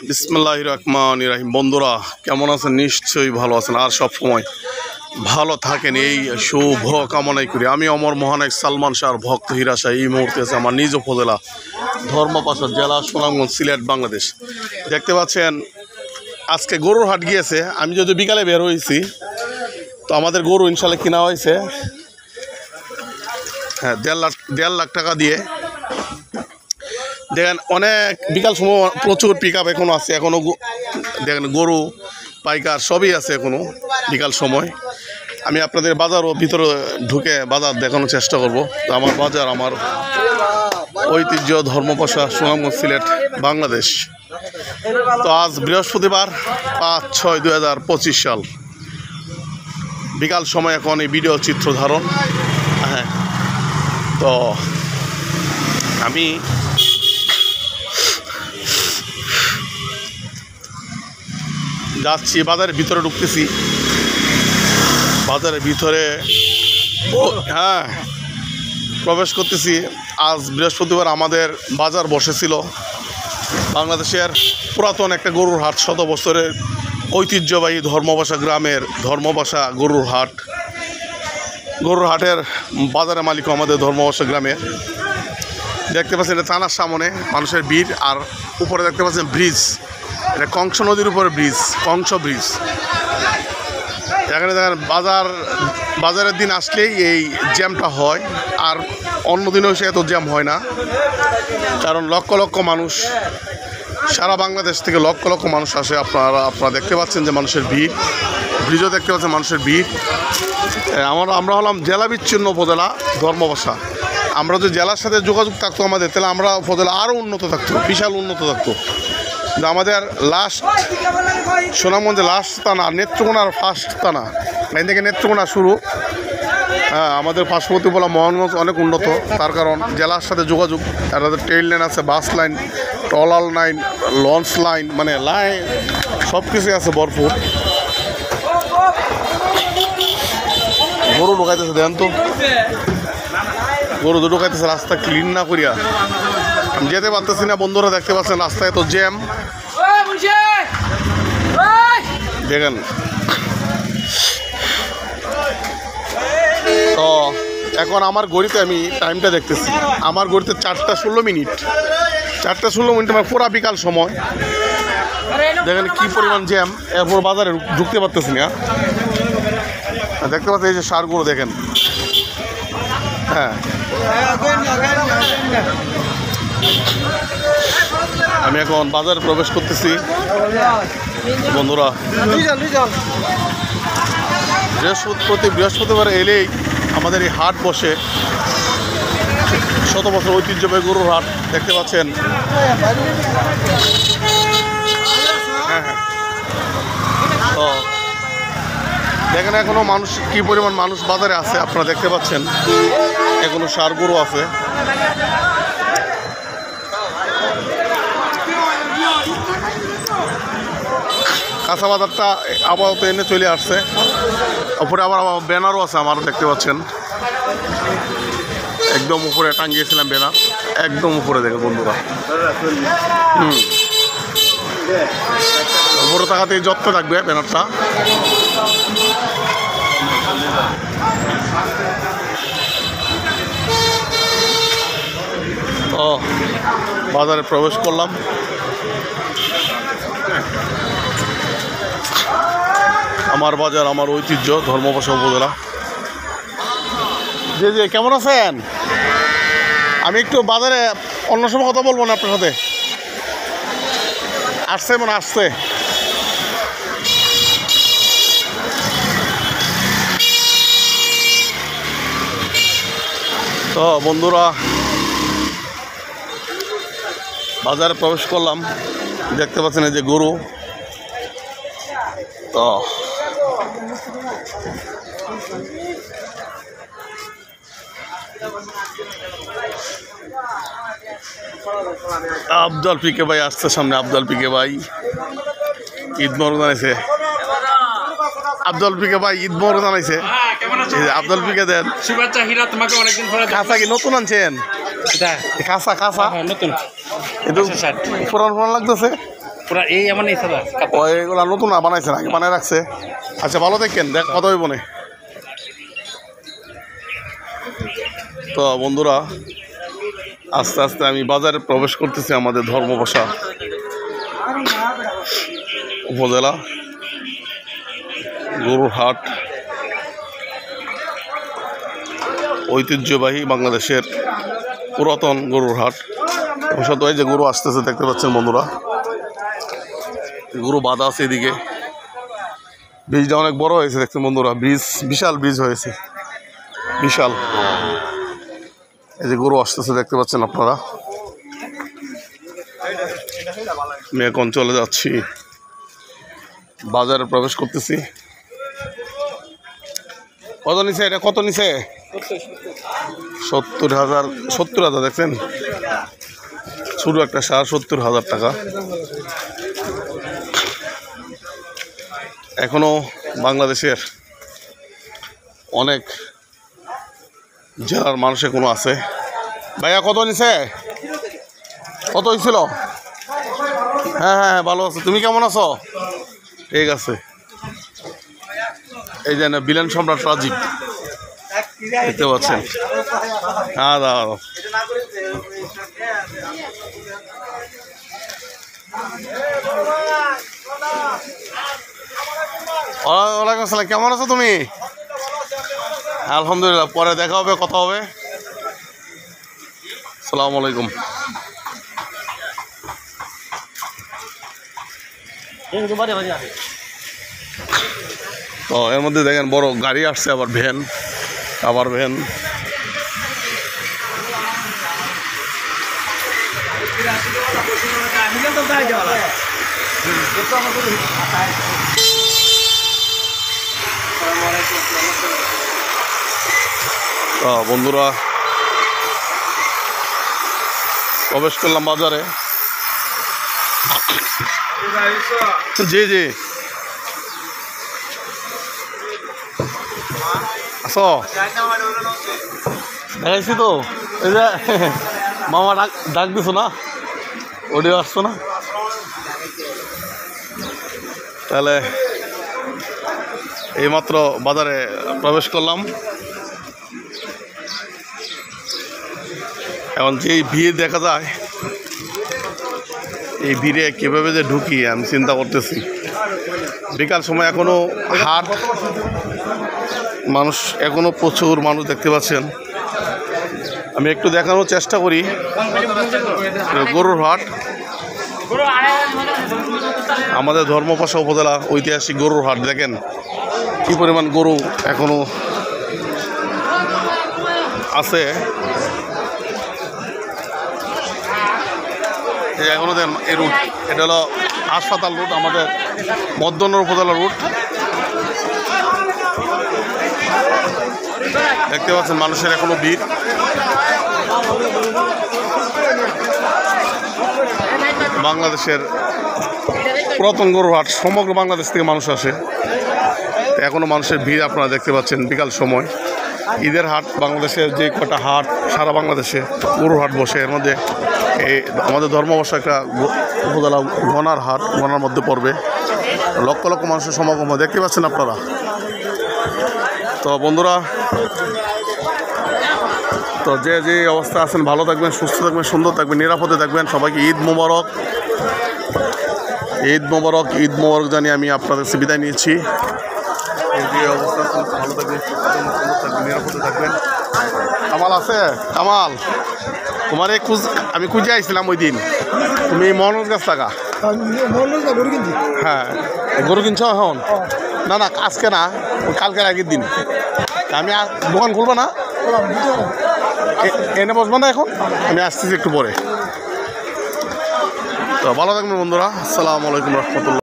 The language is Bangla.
বিসমিল্লাহির রহমানির রহিম। বন্ধুরা কেমন আছেন? নিশ্চয়ই ভালো আছেন আর সব সময় ভালো থাকেন, এই শুভ কামনাই করি। আমি অমর মহানায়ক সালমান শাহর ভক্ত হীরা শাহ এই মুহূর্তে আছে আমার নিজ উপজেলা ধর্মপাশা, জেলা সুনামগঞ্জ, সিলেট, বাংলাদেশ। দেখতে পাচ্ছেন আজকে গরুর হাট গিয়েছে। আমি যদি বিকালে বের হয়েছি তো আমাদের গরু ইনশাল্লাহ কিনা হয়েছে 1.5 লাখ টাকা দিয়ে। দেখেন অনেক বিকাল সময় প্রচুর পিক আপ এখনও আছে, এখনও দেখেন গরু পাইকার সবই আছে এখনও বিকাল সময়। আমি আপনাদের বাজারও ভিতরে ঢুকে বাজার দেখানোর চেষ্টা করব। তো আমার বাজার, আমার ঐতিহ্য ধর্মপাশা, সুনামগঞ্জ, সিলেট, বাংলাদেশ। তো আজ বৃহস্পতিবার 5/6/2025 সাল বিকাল সময় এখন এই ভিডিও চিত্র ধারণ। হ্যাঁ, তো আমি যাচ্ছি বাজারের ভিতরে, ঢুকতেছি বাজারের ভিতরে। হ্যাঁ, প্রবেশ করতেছি। আজ বৃহস্পতিবার আমাদের বাজার বসেছিল বাংলাদেশের পুরাতন একটা গরুর হাট, 100 বছরের ঐতিহ্যবাহী ধর্মপাশা গ্রামের ধর্মপাশা গরুর হাট। গরুর হাটের বাজারের মালিক আমাদের ধর্মপাশা গ্রামে। দেখতে পাচ্ছেন এটা থানার সামনে মানুষের ভিড়, আর উপরে দেখতে পাচ্ছেন ব্রিজ, এটা কংস নদীর উপরে ব্রিজ, কংস ব্রিজ। এখানে দেখেন বাজারের দিন আসলেই এই জ্যামটা হয়, আর অন্য দিনেও সে এত জ্যাম হয় না, কারণ লক্ষ লক্ষ মানুষ সারা বাংলাদেশ থেকে লক্ষ লক্ষ মানুষ আসে। আপনারা দেখতে পাচ্ছেন যে মানুষের ভিড়, ব্রিজও দেখতে পাচ্ছেন মানুষের ভিড়। আমরা হলাম জেলা বিচ্ছিন্ন উপজেলা ধর্মপাশা। আমরা যদি জেলার সাথে যোগাযোগ থাকতো আমাদের, তাহলে আমরা উপজেলা আরও উন্নত থাকতো, বিশাল উন্নত থাকতো। কিন্তু আমাদের লাস্ট সুনামগঞ্জে লাস্ট থানা নেত্রকোনার ফার্স্ট থানা, এখান থেকে নেত্রকোনা শুরু। হ্যাঁ, আমাদের পার্শ্ববর্তী বলা মোহনগঞ্জ অনেক উন্নত, তার কারণ জেলার সাথে যোগাযোগ। তাদের ট্রেন লাইন আছে, bus line, trawler line, launch line, মানে লাইন সব কিছুই আছে ভরপুর। গরু ঢোকাইতেছে, দেন তো গরু ঢোকাইতেছে, রাস্তা ক্লিন না করিয়া আমি যেতে পারতেছি না। বন্ধুরা দেখতে পাচ্ছেন রাস্তায় এত জ্যাম, দেখেন। তো এখন আমার ঘড়িতে আমি টাইমটা দেখতেছি, আমার ঘড়িতে 4:16, 4:16 আমার পুরা বিকাল সময়। দেখেন কি পরিমাণ জ্যাম, এরপর বাজারে ঢুকতে পারতেছি না। দেখতে পাচ্ছেন এই যে সারগুলো দেখেন। হ্যাঁ, আমি এখন বাজারে প্রবেশ করতেছি। বন্ধুরা বৃহস্পতিবার এলেই আমাদের এই হাট বসে, 100 বছর ঐতিহ্যবাহী গরুর হাট দেখতে পাচ্ছেন। হ্যাঁ হ্যাঁ, তো দেখেন এখনও মানুষ, কী পরিমাণ মানুষ বাজারে আছে আপনারা দেখতে পাচ্ছেন। এখনও ষাঁড় গরু আছে। কাঁচা বাজারটা আপাতত এনে চলে আসছে। উপরে আবার ব্যানারও আছে আমার, দেখতে পাচ্ছেন একদম উপরে টাঙিয়েছিলাম ব্যানার, একদম উপরে দেখে বন্ধুরা। উপরে থাকাতেই যত্ন থাকবে ব্যানারটা। তো বাজারে প্রবেশ করলাম। আমার বাজার, আমার ঐতিহ্য ধর্মপাশা উপজেলা। যে কেমন আছেন? আমি একটু বাজারে অন্য সময় কথা বলবো না আপনার সাথে। আসছে মানে আসছে। তো বন্ধুরা বাজারে প্রবেশ করলাম, দেখতে পাচ্ছেন এই যে গরু। তো আব্দুল পিকে ভাই আসছে সামনে। আব্দুল পিকে ভাই ঈদ মোবারক জানাইছে। আব্দুল পিকে ভাই ঈদ মোবারক জানাইছে। আব্দুল পিকে দেন শুভেচ্ছা। হীরা তোমাকে অনেকদিন পরে। কাঁচা কি নতুন আনছেন? কাঁচা কাঁচা নতুন একটু পুরান পুরান লাগতেছে। পুরা এই এমন এই সাদা এগুলা নতুন না বানাইছে নাকি বানায় রাখছে? আচ্ছা ভালো দেখেন, দেখ কত হইব না। তো বন্ধুরা আস্তে আস্তে আমি বাজারে প্রবেশ করতেছি। আমাদের ধর্মপাশা উপজেলা গরুর হাট, ঐতিহ্যবাহী বাংলাদেশের পুরাতন গরুর হাট। সাথে এই যে গরু আসতেছে দেখতে পাচ্ছেন বন্ধুরা, গরু বাঁধা আছে এদিকে। ব্রিজটা অনেক বড় হয়েছে দেখছেন বন্ধুরা, ব্রিজ বিশাল ব্রিজ হয়েছে, বিশাল। এই যে গরু আসতেছে দেখতে পাচ্ছেন আপনারা। আমি এখন চলে যাচ্ছি, বাজারে প্রবেশ করতেছি। কত নিছে এটা, কত নিছে? 70,000। 70,000 দেখছেন, শুরু একটা সার 70,000 টাকা। এখনো বাংলাদেশের অনেক জেলার মানুষ এখনো আছে। ভাইয়া কত নিছে, কত হয়েছিল? হ্যাঁ হ্যাঁ ভালো আছো, তুমি কেমন আছো? ঠিক আছে। এই যে বিলেন সম্রাট রাজীব দেখতে পাচ্ছেন। হ্যাঁ দাঁড়াও, ওয়ালাইকুম আসসালাম, কেমন আছো তুমি? আলহামদুলিল্লাহ, পরে দেখা হবে, কথা হবে। আসসালামু আলাইকুম। তো এর মধ্যে দেখেন বড় গাড়ি আসছে, আবার ভ্যান, আবার ভ্যান। তো বন্ধুরা প্রবেশ করলাম বাজারে। জি জি আসো, দেখাইছি তো। এই যে মামা ডাক দিছো না, ওডিও আসছো না? তাহলে এইমাত্র বাজারে প্রবেশ করলাম। এখন যেই ভিড় দেখা যায়, এই ভিড়ে কীভাবে যে ঢুকি আমি চিন্তা করতেছি। বিকাল সময় এখনও হাট, মানুষ এখনও প্রচুর মানুষ দেখতে পাচ্ছেন। আমি একটু দেখানোর চেষ্টা করি। গরুর হাট, আমাদের ধর্মপাশা উপজেলা ঐতিহাসিক গরুর হাট। দেখেন কি পরিমাণ গরু এখনো আছে। এখনো দেন এই রুট, এটা হলো হাসপাতাল রুট, আমাদের মধ্যনগর উপজেলা রুট। দেখতে পাচ্ছেন মানুষের এখনো ভিড়। বাংলাদেশের পুরাতন গরুর হাট, সমগ্র বাংলাদেশ থেকে মানুষ আসে। এখনো মানুষের ভিড় আপনারা দেখতে পাচ্ছেন। বিকাল সময় ঈদের হাট, বাংলাদেশের যে কটা হাট সারা বাংলাদেশে গরুর হাট বসে, এর মধ্যে এই আমাদের ধর্মবর্ষ একটা উপজেলা গনার হাট, গনার মধ্যে পড়বে। লক্ষ লক্ষ মানুষের সমাগম দেখতে পাচ্ছেন আপনারা। তো বন্ধুরা, তো যে যে অবস্থা আছেন ভালো থাকবেন, সুস্থ থাকবেন, সুন্দর থাকবেন, নিরাপদে থাকবেন। সবাইকে ঈদ মোবারক, ঈদ মোবারক, ঈদ মোবারক জানিয়ে আমি আপনাদের কাছে বিদায় নিয়েছি। যে অবস্থা ভালো থাকবেন, সুস্থ থাকবেন, সুন্দর থাকবেন, নিরাপদে থাকবেন। কামাল আছে, কামাল তোমার আমি খুঁজে আইছিলাম ওই দিন, তুমি মনোজ গাছ থাকা। হ্যাঁ গরু কিনছ এখন? না না আজকে না, কালকের আগের দিন। আমি দোকান খুলবো না, এনে বসবো না এখন, আমি আসতেছি একটু পরে। তো ভালো থাকবেন বন্ধুরা, আসসালামু আলাইকুম রহমতুল্লাহ।